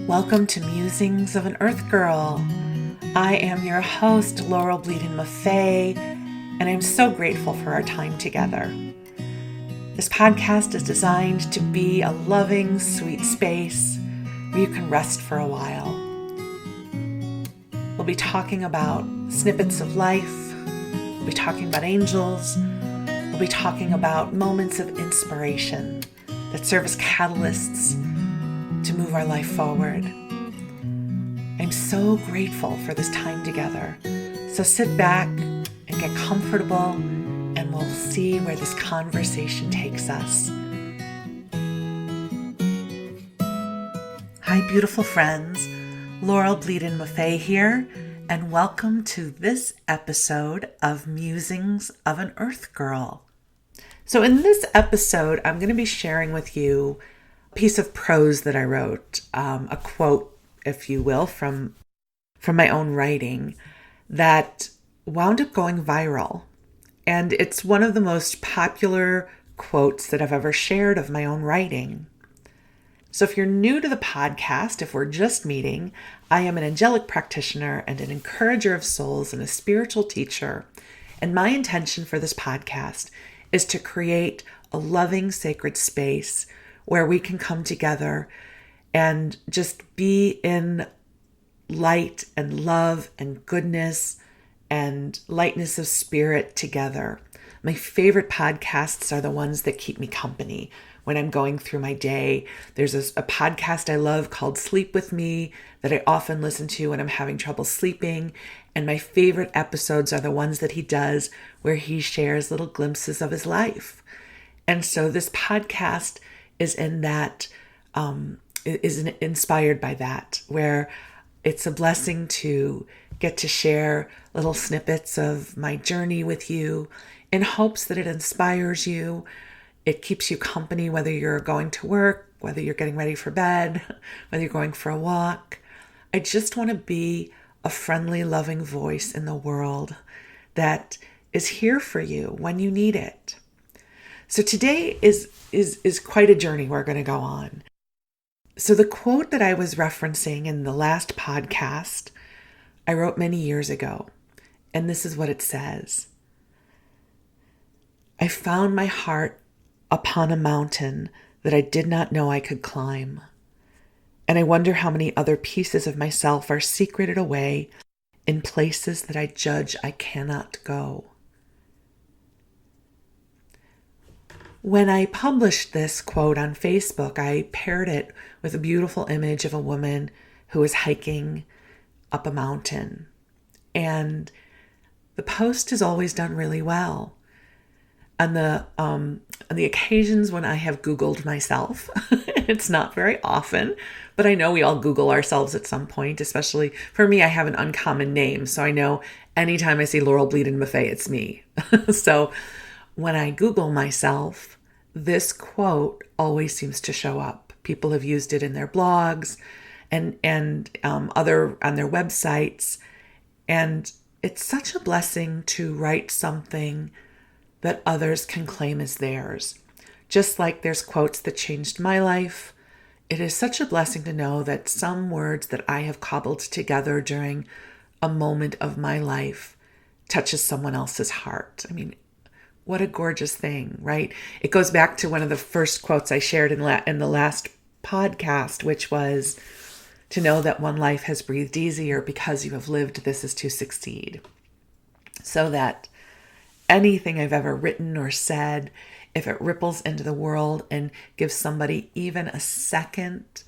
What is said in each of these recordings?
Welcome to Musings of an Earth Girl. I am your host, Laurel Bleadon-Maffei, and I'm so grateful for our time together. This podcast is designed to be a loving, sweet space where you can rest for a while. We'll be talking about snippets of life. We'll be talking about angels. We'll be talking about moments of inspiration that serve as catalysts to move our life forward. I'm so grateful for this time together. So sit back and get comfortable, and we'll see where this conversation takes us. Hi, beautiful friends. Laurel Bleadon-Maffei here, and welcome to this episode of Musings of an Earth Girl. So in this episode, I'm going to be sharing with you piece of prose that I wrote, a quote, if you will, from my own writing that wound up going viral. And it's one of the most popular quotes that I've ever shared of my own writing. So if you're new to the podcast, if we're just meeting, I am an angelic practitioner and an encourager of souls and a spiritual teacher. And my intention for this podcast is to create a loving, sacred space where we can come together and just be in light and love and goodness and lightness of spirit together. My favorite podcasts are the ones that keep me company when I'm going through my day. There's a podcast I love called Sleep With Me that I often listen to when I'm having trouble sleeping. And my favorite episodes are the ones that he does where he shares little glimpses of his life. And so this podcast is in that, is inspired by that, where it's a blessing to get to share little snippets of my journey with you in hopes that it inspires you. It keeps you company, whether you're going to work, whether you're getting ready for bed, whether you're going for a walk. I just want to be a friendly, loving voice in the world that is here for you when you need it. So today is quite a journey we're going to go on. So the quote that I was referencing in the last podcast, I wrote many years ago, and this is what it says. I found my heart upon a mountain that I did not know I could climb. And I wonder how many other pieces of myself are secreted away in places that I judge I cannot go. When I published this quote on Facebook, I paired it with a beautiful image of a woman who was hiking up a mountain. And the post has always done really well. On the occasions when I have Googled myself, it's not very often, but I know we all Google ourselves at some point, especially for me, I have an uncommon name. So I know anytime I see Laurel Bleadon-Maffei, it's me. So when I Google myself, this quote always seems to show up. People have used it in their blogs and other on their websites. And it's such a blessing to write something that others can claim as theirs. Just like there's quotes that changed my life, it is such a blessing to know that some words that I have cobbled together during a moment of my life touches someone else's heart. I mean, what a gorgeous thing, right? It goes back to one of the first quotes I shared in the last podcast, which was to know that one life has breathed easier because you have lived. This is to succeed. So that anything I've ever written or said, if it ripples into the world and gives somebody even a second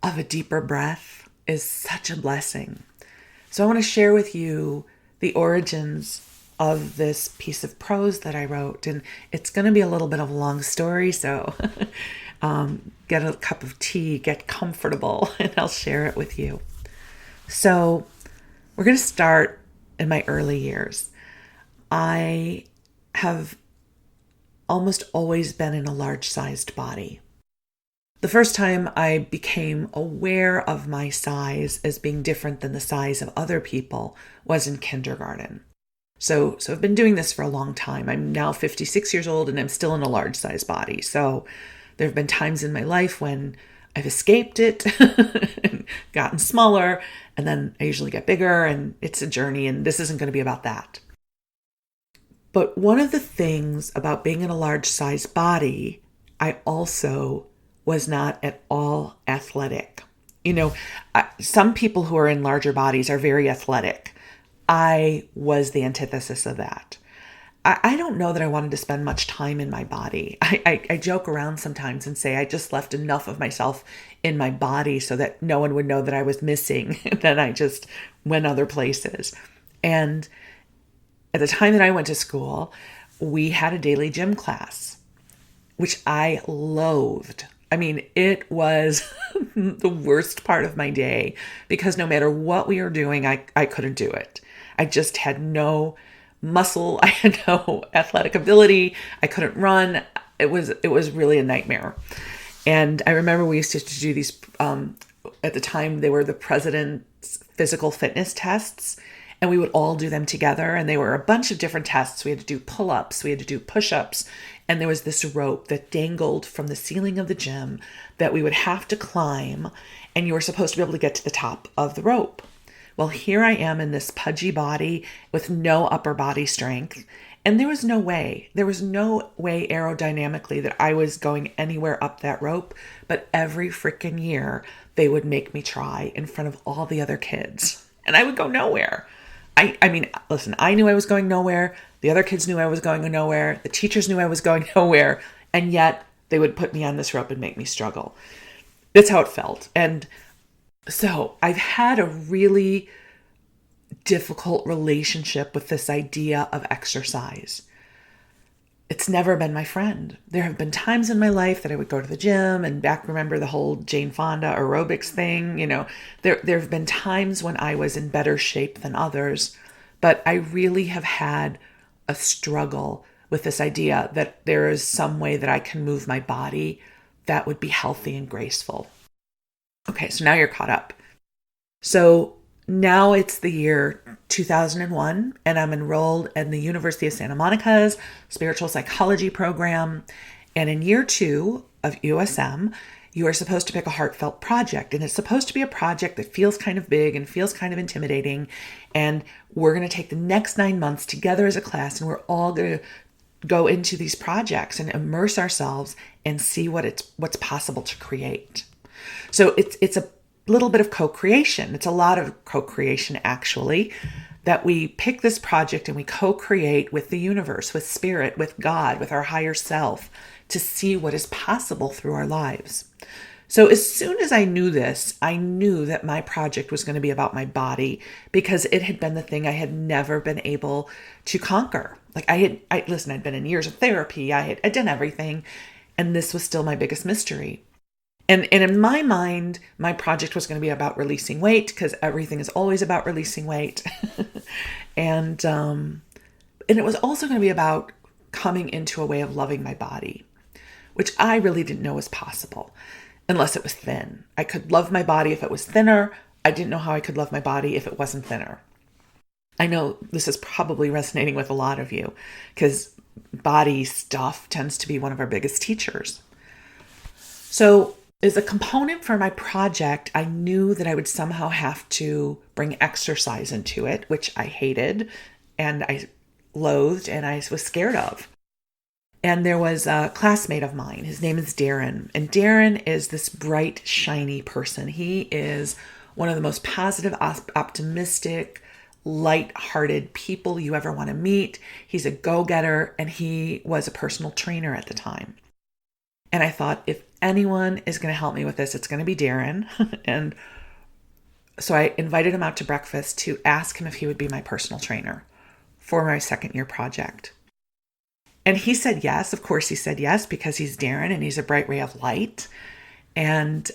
of a deeper breath, is such a blessing. So I want to share with you the origins of this piece of prose that I wrote. And it's going to be a little bit of a long story, so get a cup of tea, get comfortable, and I'll share it with you. So we're going to start in my early years. I have almost always been in a large-sized body. The first time I became aware of my size as being different than the size of other people was in kindergarten. So I've been doing this for a long time. I'm now 56 years old and I'm still in a large size body. So there have been times in my life when I've escaped it and gotten smaller, and then I usually get bigger, and it's a journey, and this isn't going to be about that. But one of the things about being in a large size body, I also was not at all athletic. Some people who are in larger bodies are very athletic. I was the antithesis of that. I don't know that I wanted to spend much time in my body. I joke around sometimes and say I just left enough of myself in my body so that no one would know that I was missing. Then I just went other places. And at the time that I went to school, we had a daily gym class, which I loathed. I mean, it was the worst part of my day because no matter what we were doing, I couldn't do it. I just had no muscle. I had no athletic ability. I couldn't run. It was really a nightmare. And I remember we used to do these, at the time they were the president's physical fitness tests, and we would all do them together. And they were a bunch of different tests. We had to do pull-ups, we had to do push-ups, and there was this rope that dangled from the ceiling of the gym that we would have to climb, and you were supposed to be able to get to the top of the rope. Well, here I am in this pudgy body with no upper body strength. And there was no way aerodynamically that I was going anywhere up that rope. But every freaking year, they would make me try in front of all the other kids. And I would go nowhere. I mean, listen, I knew I was going nowhere. The other kids knew I was going nowhere. The teachers knew I was going nowhere. And yet, they would put me on this rope and make me struggle. That's how it felt. And so I've had a really difficult relationship with this idea of exercise. It's never been my friend. There have been times in my life that I would go to the gym and remember the whole Jane Fonda aerobics thing. There have been times when I was in better shape than others, but I really have had a struggle with this idea that there is some way that I can move my body that would be healthy and graceful. Okay, so now you're caught up. So now it's the year 2001, and I'm enrolled in the University of Santa Monica's spiritual psychology program. And in year 2 of USM, you are supposed to pick a heartfelt project. And it's supposed to be a project that feels kind of big and feels kind of intimidating. And we're going to take the next 9 months together as a class, and we're all going to go into these projects and immerse ourselves and see what's possible to create. So it's a little bit of co-creation. It's a lot of co-creation, actually, that we pick this project and we co-create with the universe, with spirit, with God, with our higher self, to see what is possible through our lives. So as soon as I knew this, I knew that my project was going to be about my body because it had been the thing I had never been able to conquer. Like I'd been in years of therapy. I'd done everything, and this was still my biggest mystery. And in my mind, my project was going to be about releasing weight because everything is always about releasing weight. And it was also going to be about coming into a way of loving my body, which I really didn't know was possible unless it was thin. I could love my body if it was thinner. I didn't know how I could love my body if it wasn't thinner. I know this is probably resonating with a lot of you because body stuff tends to be one of our biggest teachers. So as a component for my project, I knew that I would somehow have to bring exercise into it, which I hated and I loathed and I was scared of. And there was a classmate of mine. His name is Darren. And Darren is this bright, shiny person. He is one of the most positive, optimistic, light-hearted people you ever want to meet. He's a go-getter, and he was a personal trainer at the time. And I thought, if anyone is going to help me with this, it's going to be Darren. And so I invited him out to breakfast to ask him if he would be my personal trainer for my second year project. And he said yes. Of course he said yes because he's Darren and he's a bright ray of light. And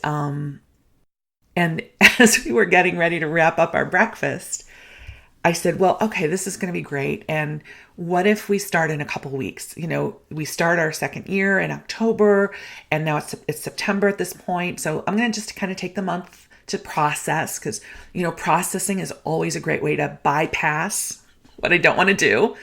as we were getting ready to wrap up our breakfast, I said, well, okay, this is going to be great. And what if we start in a couple weeks? We start our second year in October, and now it's September at this point. So I'm going to just kind of take the month to process because, processing is always a great way to bypass what I don't want to do.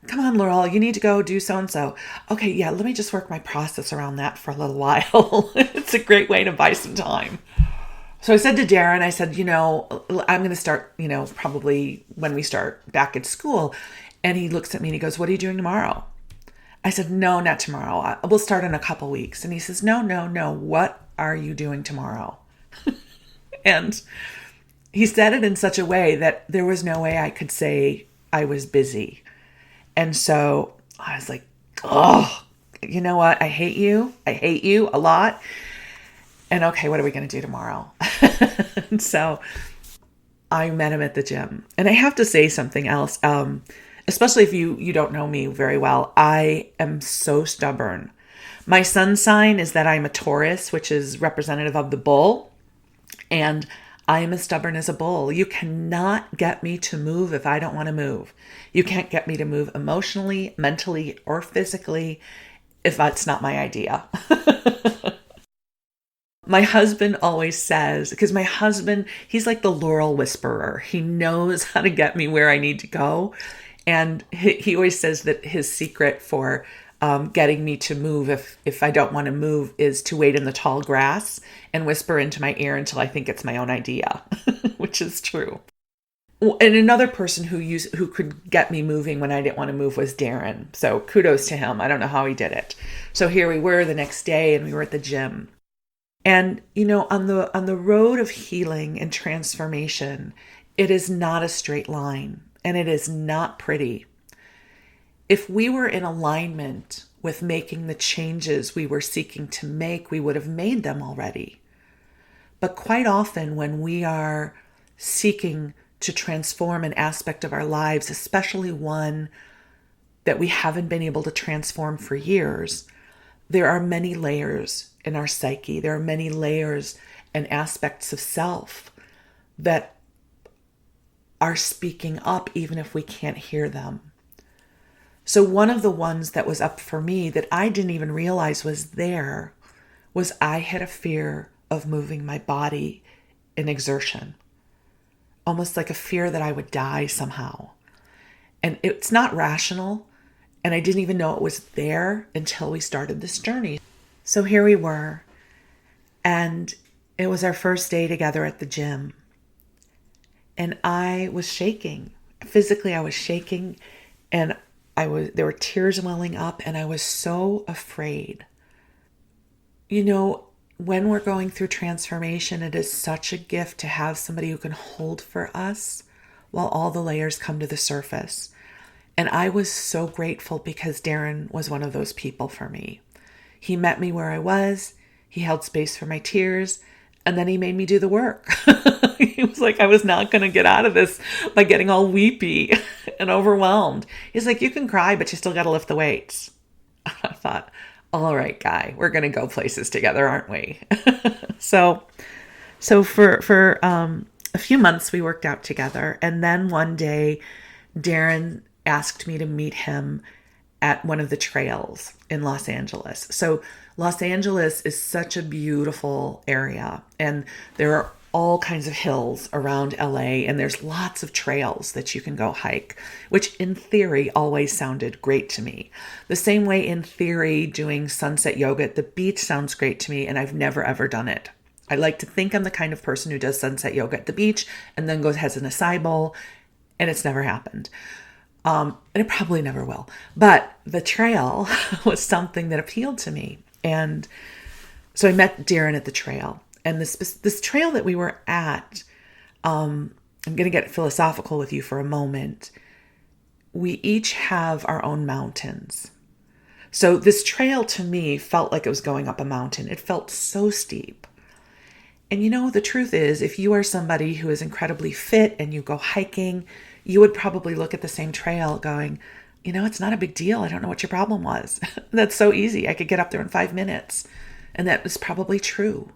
come on, Laurel, you need to go do so-and-so. Okay, yeah, let me just work my process around that for a little while. It's a great way to buy some time. So I said to Darren, I said, I'm going to start, probably when we start back at school. And he looks at me and he goes, what are you doing tomorrow? I said, no, not tomorrow. We'll start in a couple weeks. And he says, no, no, no. What are you doing tomorrow? And he said it in such a way that there was no way I could say I was busy. And so I was like, oh, you know what? I hate you. I hate you a lot. And okay, what are we going to do tomorrow? And so I met him at the gym. And I have to say something else, especially if you don't know me very well. I am so stubborn. My sun sign is that I'm a Taurus, which is representative of the bull. And I am as stubborn as a bull. You cannot get me to move if I don't want to move. You can't get me to move emotionally, mentally, or physically if that's not my idea. My husband always says, because my husband, he's like the Laurel whisperer. He knows how to get me where I need to go. And he always says that his secret for getting me to move if I don't want to move is to wait in the tall grass and whisper into my ear until I think it's my own idea, which is true. And another person who could get me moving when I didn't want to move was Darren. So kudos to him. I don't know how he did it. So here we were the next day and we were at the gym. And, on the road of healing and transformation, it is not a straight line and it is not pretty. If we were in alignment with making the changes we were seeking to make, we would have made them already. But quite often when we are seeking to transform an aspect of our lives, especially one that we haven't been able to transform for years, there are many layers in our psyche. There are many layers and aspects of self that are speaking up even if we can't hear them. So one of the ones that was up for me that I didn't even realize was there was I had a fear of moving my body in exertion. Almost like a fear that I would die somehow. And it's not rational. And I didn't even know it was there until we started this journey. So here we were, and it was our first day together at the gym. And I was shaking. Physically, I was shaking, and there were tears welling up, and I was so afraid. When we're going through transformation, it is such a gift to have somebody who can hold for us while all the layers come to the surface. And I was so grateful because Darren was one of those people for me. He met me where I was, he held space for my tears, and then he made me do the work. He was like, I was not going to get out of this by getting all weepy and overwhelmed. He's like, you can cry, but you still got to lift the weights. I thought, all right, guy, we're going to go places together, aren't we? So for a few months we worked out together. And then one day, Darren asked me to meet him at one of the trails in Los Angeles. So Los Angeles is such a beautiful area, and there are all kinds of hills around LA, and there's lots of trails that you can go hike, which in theory always sounded great to me. The same way in theory doing sunset yoga at the beach sounds great to me, and I've never ever done it. I like to think I'm the kind of person who does sunset yoga at the beach and then has an acai bowl, and it's never happened. And it probably never will. But the trail was something that appealed to me. And so I met Darren at the trail. And this trail that we were at, I'm going to get philosophical with you for a moment. We each have our own mountains. So this trail to me felt like it was going up a mountain. It felt so steep. And the truth is, if you are somebody who is incredibly fit and you go hiking, you would probably look at the same trail going, it's not a big deal. I don't know what your problem was. That's so easy. I could get up there in 5 minutes. And that was probably true.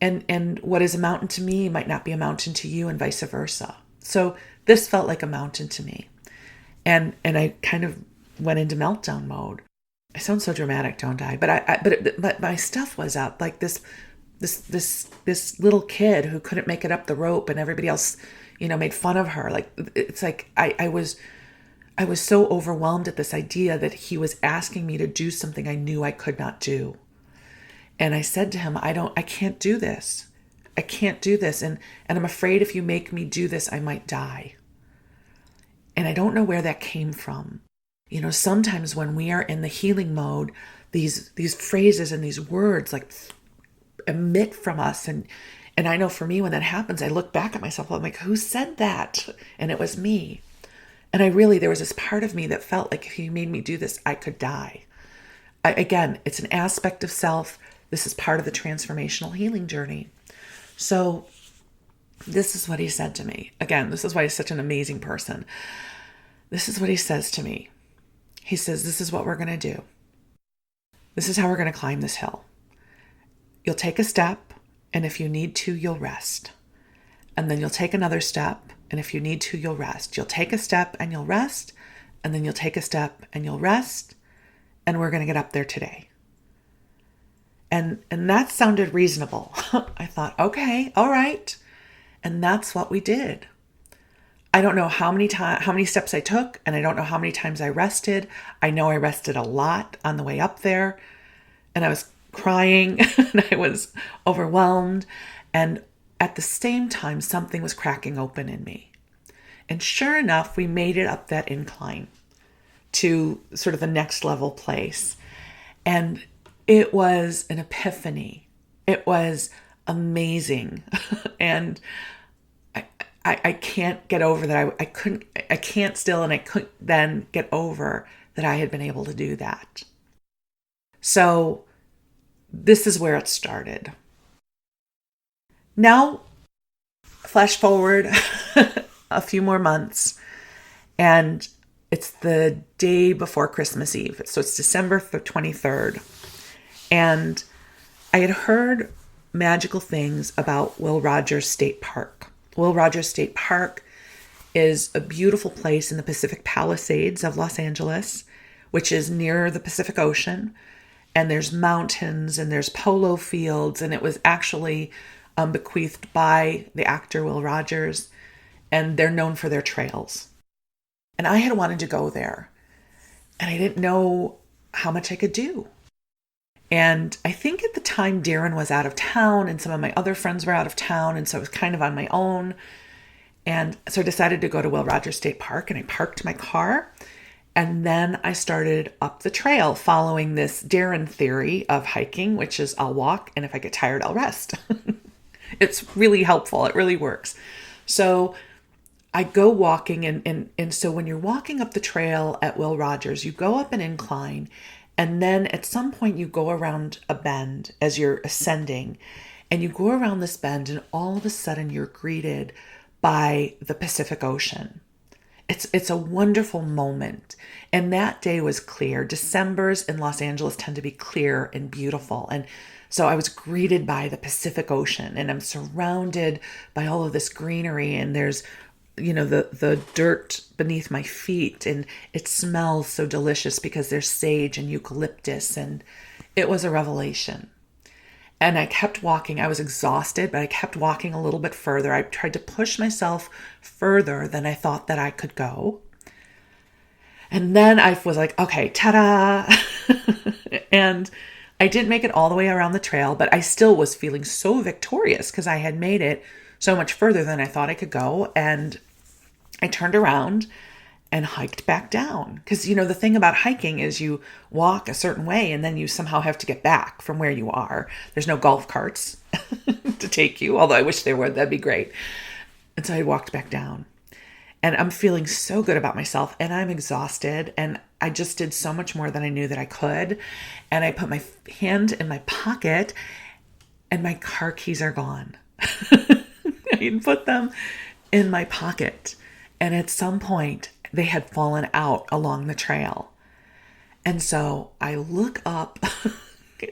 And what is a mountain to me might not be a mountain to you, and vice versa. So this felt like a mountain to me. And I kind of went into meltdown mode. I sound so dramatic, don't I? But my stuff was up. Like this little kid who couldn't make it up the rope, and everybody else, made fun of her. Like, it's like I I was so overwhelmed at this idea that he was asking me to do something I knew I could not do. And I said to him, I can't do this. I can't do this. And I'm afraid if you make me do this, I might die. And I don't know where that came from. Sometimes when we are in the healing mode, these phrases and these words like emit from us. And I know for me, when that happens, I look back at myself, I'm like, who said that? And it was me. And there was this part of me that felt like if he made me do this, I could die. Again, it's an aspect of self. This is part of the transformational healing journey. So this is what he said to me. Again, this is why he's such an amazing person. This is what he says to me. He says, this is what we're going to do. This is how we're going to climb this hill. You'll take a step, and if you need to, you'll rest. And then you'll take another step, and if you need to, you'll rest. You'll take a step and you'll rest, and then you'll take a step and you'll rest, and we're going to get up there today. And that sounded reasonable. I thought, okay, all right. And that's what we did. I don't know how many steps I took, and I don't know how many times I rested. I know I rested a lot on the way up there, and I was crying and I was overwhelmed. And at the same time, something was cracking open in me. And sure enough, we made it up that incline to sort of the next level place. And it was an epiphany. It was amazing. And I can't get over that. I couldn't then get over that I had been able to do that. So this is where it started. Now, flash forward a few more months, and it's the day before Christmas Eve. So it's December 23rd. And I had heard magical things about Will Rogers State Park. Will Rogers State Park is a beautiful place in the Pacific Palisades of Los Angeles, which is near the Pacific Ocean. And there's mountains and there's polo fields. And it was actually bequeathed by the actor Will Rogers. And they're known for their trails. And I had wanted to go there. And I didn't know how much I could do. And I think at the time Darren was out of town and some of my other friends were out of town. And so I was kind of on my own. And so I decided to go to Will Rogers State Park, and I parked my car. And then I started up the trail following this Darren theory of hiking, which is I'll walk, and if I get tired, I'll rest. It's really helpful. It really works. So I go walking, and so when you're walking up the trail at Will Rogers, you go up an incline. And then at some point you go around a bend as you're ascending, and you go around this bend, and all of a sudden you're greeted by the Pacific Ocean. It's a wonderful moment. And that day was clear. Decembers in Los Angeles tend to be clear and beautiful. And so I was greeted by the Pacific Ocean, and I'm surrounded by all of this greenery, and there's the dirt beneath my feet, and it smells so delicious because there's sage and eucalyptus, and it was a revelation. And I kept walking. I was exhausted, but I kept walking a little bit further. I tried to push myself further than I thought that I could go. And then I was like, okay, ta-da! And I didn't make it all the way around the trail, but I still was feeling so victorious because I had made it so much further than I thought I could go. And I turned around and hiked back down. Because, the thing about hiking is you walk a certain way and then you somehow have to get back from where you are. There's no golf carts to take you, although I wish there would. That'd be great. And so I walked back down. And I'm feeling so good about myself, and I'm exhausted. And I just did so much more than I knew that I could. And I put my hand in my pocket, and my car keys are gone. I put them in my pocket. And at some point, they had fallen out along the trail. And so I look up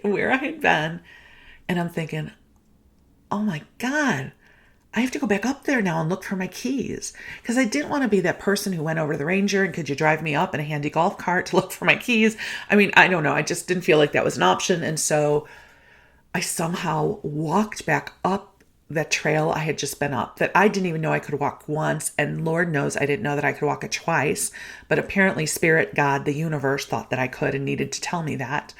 where I had been, and I'm thinking, oh my God, I have to go back up there now and look for my keys. Because I didn't want to be that person who went over to the ranger and could you drive me up in a handy golf cart to look for my keys? I mean, I don't know. I just didn't feel like that was an option. And so I somehow walked back up that trail I had just been up that I didn't even know I could walk once. And Lord knows I didn't know that I could walk it twice. But apparently Spirit, God, the universe thought that I could and needed to tell me that.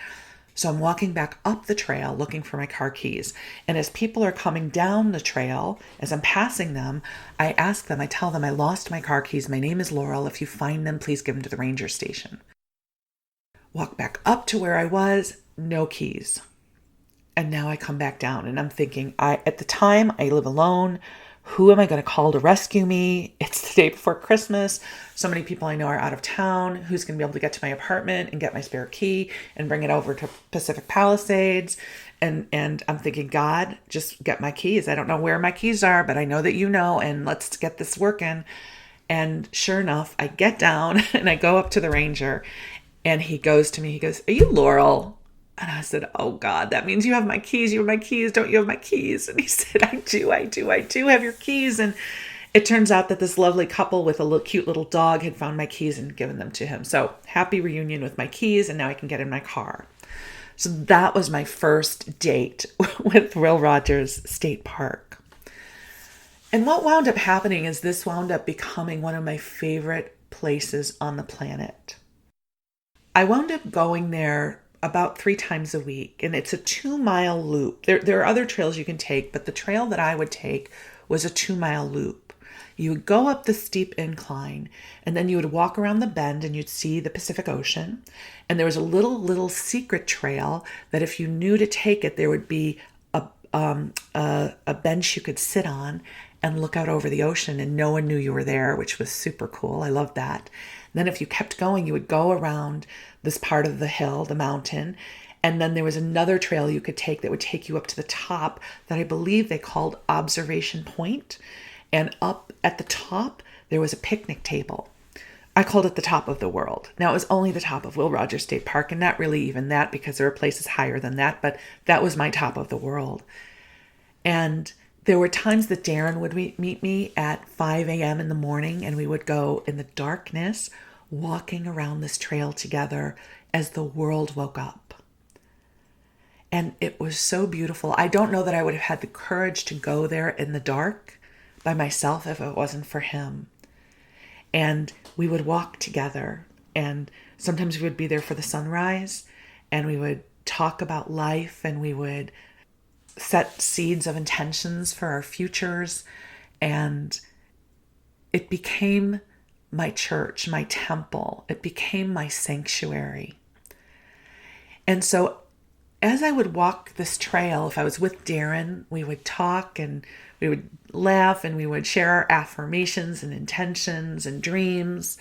So I'm walking back up the trail looking for my car keys. And as people are coming down the trail, as I'm passing them, I ask them, I tell them, I lost my car keys. My name is Laurel. If you find them, please give them to the ranger station. Walk back up to where I was, no keys. And now I come back down and I'm thinking, at the time I live alone. Who am I going to call to rescue me? It's the day before Christmas. So many people I know are out of town. Who's going to be able to get to my apartment and get my spare key and bring it over to Pacific Palisades? And I'm thinking, God, just get my keys. I don't know where my keys are, but I know that you know, and let's get this working. And sure enough, I get down and I go up to the ranger and he goes to me, he goes, "Are you Laurel?" And I said, "Oh God, that means you have my keys. You have my keys. Don't you have my keys?" And he said, I do have your keys. And it turns out that this lovely couple with a cute little dog had found my keys and given them to him. So happy reunion with my keys. And now I can get in my car. So that was my first date with Will Rogers State Park. And what wound up happening is this wound up becoming one of my favorite places on the planet. I wound up going there about 3 times a week, and it's a 2-mile loop. There are other trails you can take, but the trail that I would take was a 2-mile loop. You would go up the steep incline, and then you would walk around the bend, and you'd see the Pacific Ocean. And there was a little secret trail that if you knew to take it, there would be a bench you could sit on and look out over the ocean, and no one knew you were there, which was super cool. I loved that. Then if you kept going, you would go around this part of the hill, the mountain, and then there was another trail you could take that would take you up to the top that I believe they called Observation Point. And up at the top, there was a picnic table. I called it the top of the world. Now, it was only the top of Will Rogers State Park, and not really even that because there are places higher than that, but that was my top of the world. And there were times that Darren would meet me at 5 a.m. in the morning, and we would go in the darkness walking around this trail together as the world woke up. And it was so beautiful. I don't know that I would have had the courage to go there in the dark by myself if it wasn't for him. And we would walk together, and sometimes we would be there for the sunrise, and we would talk about life, and we would set seeds of intentions for our futures. And it became my church, my temple. It became my sanctuary. And so as I would walk this trail, if I was with Darren, we would talk and we would laugh and we would share our affirmations and intentions and dreams.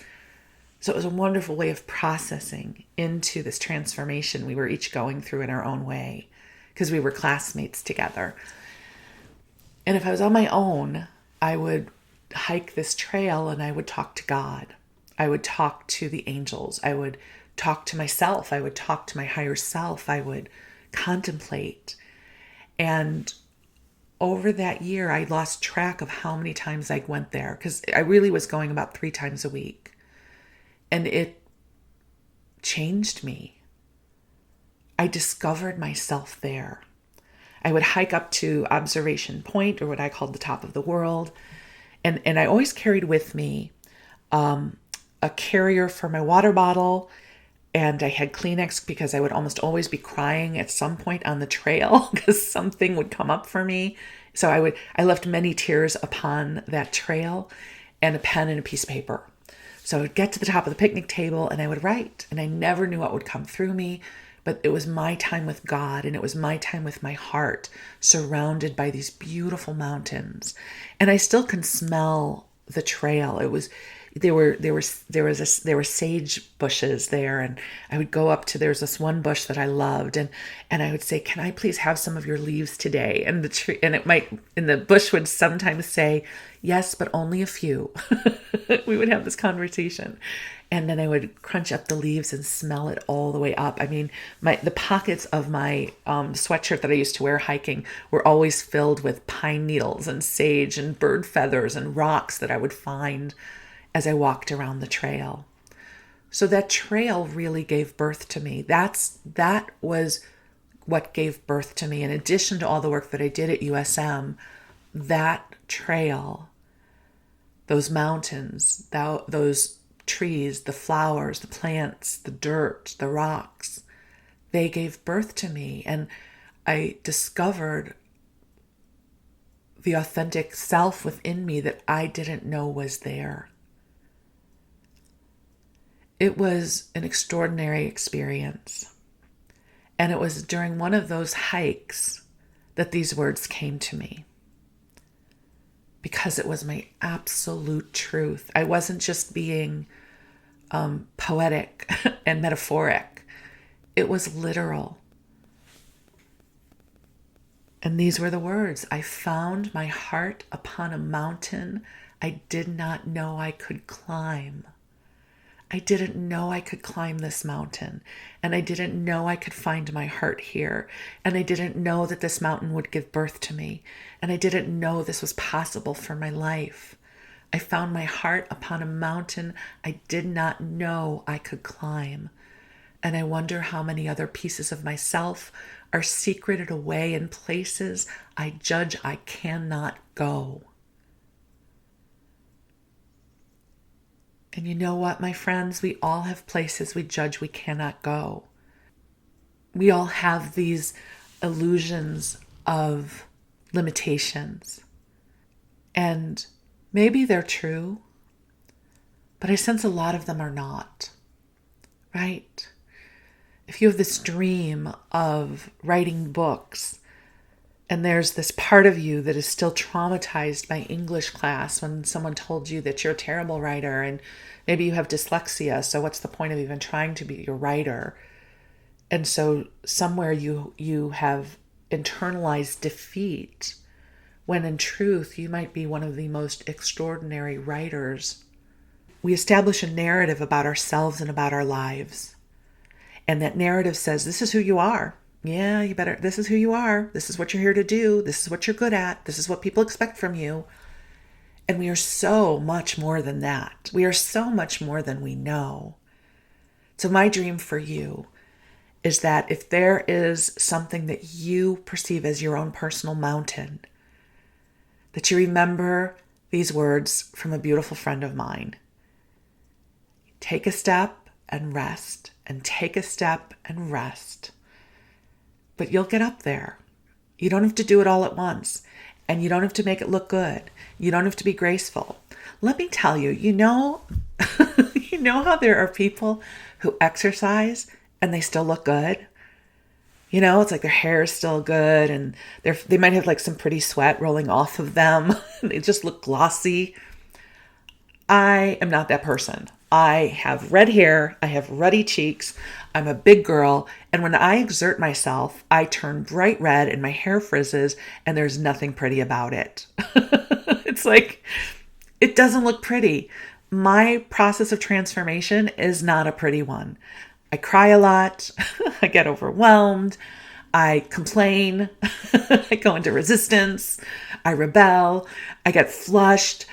So it was a wonderful way of processing into this transformation we were each going through in our own way, because we were classmates together. And if I was on my own, I would hike this trail and I would talk to God. I would talk to the angels. I would talk to myself. I would talk to my higher self. I would contemplate. And over that year, I lost track of how many times I went there, because I really was going about 3 times a week. And it changed me. I discovered myself there. I would hike up to Observation Point, or what I called the top of the world. And I always carried with me a carrier for my water bottle. And I had Kleenex because I would almost always be crying at some point on the trail because something would come up for me. So I left many tears upon that trail, and a pen and a piece of paper. So I would get to the top of the picnic table and I would write, and I never knew what would come through me. But it was my time with God, and it was my time with my heart, surrounded by these beautiful mountains. And I still can smell the trail. There were sage bushes there, and I would go up to, there's this one bush that I loved, and I would say, "Can I please have some of your leaves today?" And the bush would sometimes say, "Yes, but only a few." We would have this conversation. And then I would crunch up the leaves and smell it all the way up. I mean, the pockets of my sweatshirt that I used to wear hiking were always filled with pine needles and sage and bird feathers and rocks that I would find as I walked around the trail. So that trail really gave birth to me. That was what gave birth to me. In addition to all the work that I did at USM, that trail, those mountains, those trees, the flowers, the plants, the dirt, the rocks, they gave birth to me. And I discovered the authentic self within me that I didn't know was there. It was an extraordinary experience. And it was during one of those hikes that these words came to me, because it was my absolute truth. I wasn't just being poetic and metaphoric. It was literal. And these were the words: I found my heart upon a mountain I did not know I could climb. I didn't know I could climb this mountain, and I didn't know I could find my heart here, and I didn't know that this mountain would give birth to me, and I didn't know this was possible for my life. I found my heart upon a mountain I did not know I could climb, and I wonder how many other pieces of myself are secreted away in places I judge I cannot go. And you know what, my friends? We all have places we judge we cannot go. We all have these illusions of limitations. And maybe they're true, but I sense a lot of them are not, right? If you have this dream of writing books, and there's this part of you that is still traumatized by English class when someone told you that you're a terrible writer, and maybe you have dyslexia, so what's the point of even trying to be a writer? And so somewhere you have internalized defeat, when in truth you might be one of the most extraordinary writers. We establish a narrative about ourselves and about our lives. And that narrative says, this is who you are. Yeah, this is who you are. This is what you're here to do. This is what you're good at. This is what people expect from you. And we are so much more than that. We are so much more than we know. So my dream for you is that if there is something that you perceive as your own personal mountain, that you remember these words from a beautiful friend of mine. Take a step and rest, and take a step and rest. But you'll get up there. You don't have to do it all at once, and you don't have to make it look good. You don't have to be graceful. Let me tell you, you know how there are people who exercise and they still look good? You know, it's like their hair is still good, and they might have like some pretty sweat rolling off of them. They just look glossy. I am not that person. I have red hair. I have ruddy cheeks. I'm a big girl. And when I exert myself, I turn bright red and my hair frizzes, and there's nothing pretty about it. It's like, it doesn't look pretty. My process of transformation is not a pretty one. I cry a lot. I get overwhelmed. I complain. I go into resistance. I rebel. I get flushed.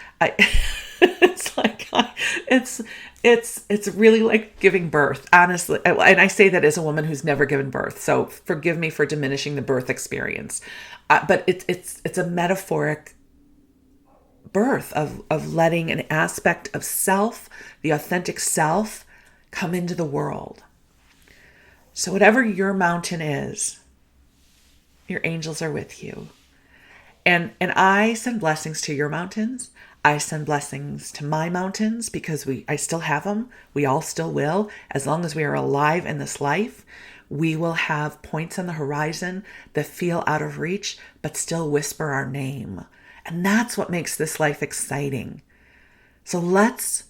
It's really like giving birth, honestly. And I say that as a woman who's never given birth. So forgive me for diminishing the birth experience. But it's a metaphoric birth of letting an aspect of self, the authentic self, come into the world. So whatever your mountain is, your angels are with you. And I send blessings to your mountains. I send blessings to my mountains, because I still have them. We all still will. As long as we are alive in this life, we will have points on the horizon that feel out of reach, but still whisper our name. And that's what makes this life exciting. So let's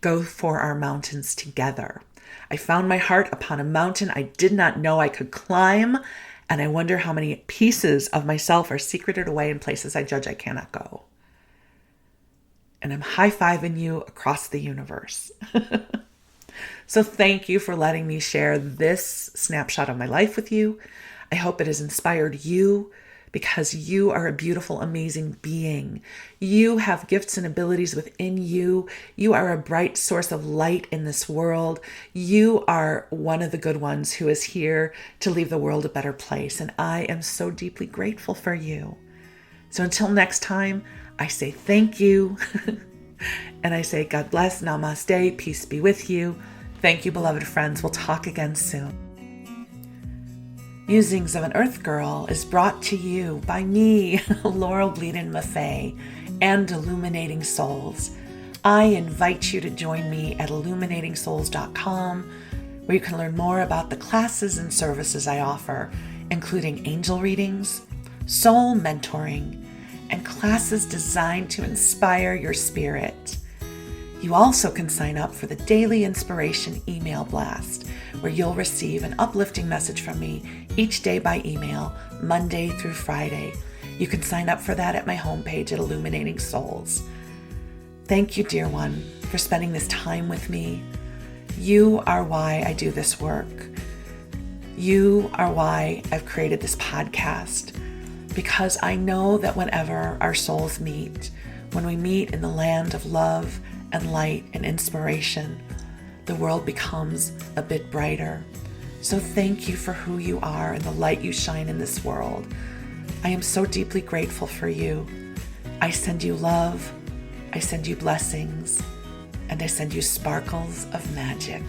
go for our mountains together. I found my heart upon a mountain I did not know I could climb, and I wonder how many pieces of myself are secreted away in places I judge I cannot go. And I'm high-fiving you across the universe. So thank you for letting me share this snapshot of my life with you. I hope it has inspired you, because you are a beautiful, amazing being. You have gifts and abilities within you. You are a bright source of light in this world. You are one of the good ones who is here to leave the world a better place. And I am so deeply grateful for you. So until next time, I say thank you. And I say God bless, namaste, peace be with you. Thank you, beloved friends. We'll talk again soon. Musings of an Earth Girl is brought to you by me, Laurel Bleadon-Maffei, and Illuminating Souls. I invite you to join me at illuminatingsouls.com, where you can learn more about the classes and services I offer, including angel readings, soul mentoring, and classes designed to inspire your spirit. You also can sign up for the Daily Inspiration email blast, where you'll receive an uplifting message from me each day by email, Monday through Friday. You can sign up for that at my homepage at Illuminating Souls. Thank you, dear one, for spending this time with me. You are why I do this work. You are why I've created this podcast, because I know that whenever our souls meet, when we meet in the land of love and light and inspiration, the world becomes a bit brighter. So thank you for who you are and the light you shine in this world. I am so deeply grateful for you. I send you love, I send you blessings, and I send you sparkles of magic.